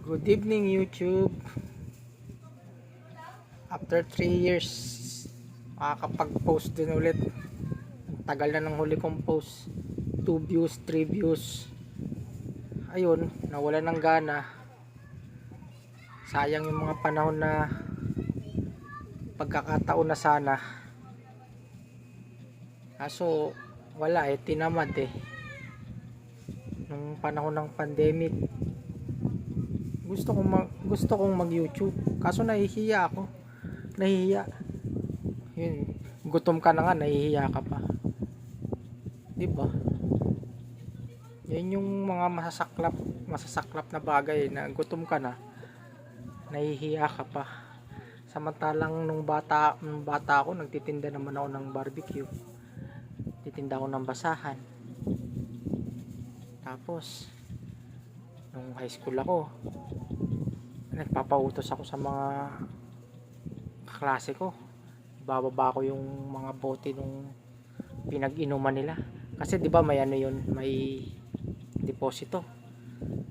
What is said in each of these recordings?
Good evening YouTube. After 3 years makakapag-post din ulit. Ang tagal na ng huli kong post. 2 views, 3 views. Ayun, nawala ng gana. Sayang yung mga panahon na pagkakataon na sana. Kaso wala tinamad nung panahon ng pandemic. Gusto kong mag-YouTube, kaso nahihiya ako. Yun, gutom ka na nga, nahihiya ka pa. 'Di ba? Yan yung mga masasaklap na bagay na gutom ka na, nahihiya ka pa. Samantalang nung bata ako, nagtitinda naman ako ng barbecue. Titinda ako ng basahan. Tapos nung high school ako, nagpapautos ako sa mga kaklase ko. Bababa ko yung mga bote nung pinag-inuman nila. Kasi 'di ba may may deposito.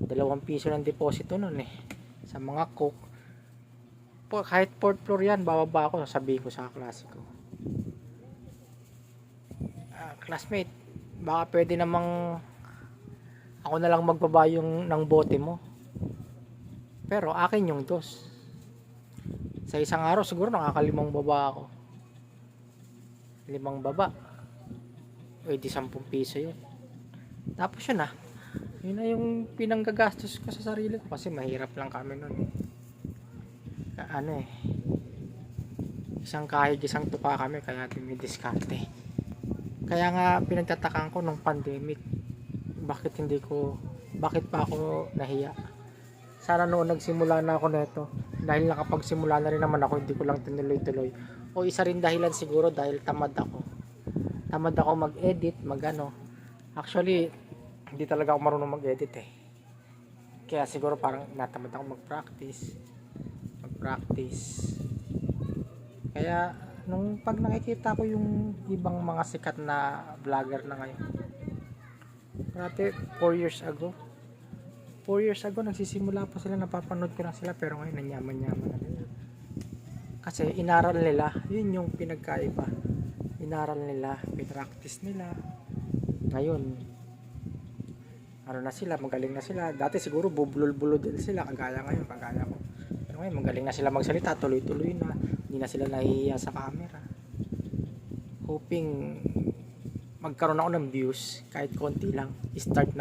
2 piso ng deposito noon sa mga coke. Kahit 4th floor yan, bababa ako, sabihin ko sa kaklase ko. Classmate, baka pwede namang ako na lang magbaba yung ng bote mo. Pero akin yung 2. Sa isang araw siguro nakakalimang baba ako. 5 baba. O di 10 piso yun. Tapos yun na yung pinanggagastos ko sa sarili ko kasi mahirap lang kami noon isang kahig isang tupa kami, kaya dumidiskarte. Kaya nga pinagtatakaan ko nung pandemic, bakit pa ako nahiya. Sana noon nagsimula na ako nito, dahil nakapagsimula na rin naman ako, hindi ko lang tinuloy-tuloy. O isa rin dahilan siguro dahil tamad ako mag-edit, actually hindi talaga ako marunong mag-edit kaya siguro parang natamad ako mag-practice. Kaya nung pag nakikita ko yung ibang mga sikat na vlogger na ngayon, grabe, 4 years ago nagsisimula pa sila, napapanood ko na sila, pero ngayon nanyaman-yaman na nila. Kasi inaral nila, yun yung pinagkaiba. Inaral nila, pinractice nila. Ngayon, na sila, magaling na sila. Dati siguro bubulol-bulol din sila, kagaya ko. Pero ngayon, magaling na sila magsalita, tuloy-tuloy na. Hindi na sila nahihiya sa camera. Hoping magkaroon ako ng views, kahit konti lang. Start na.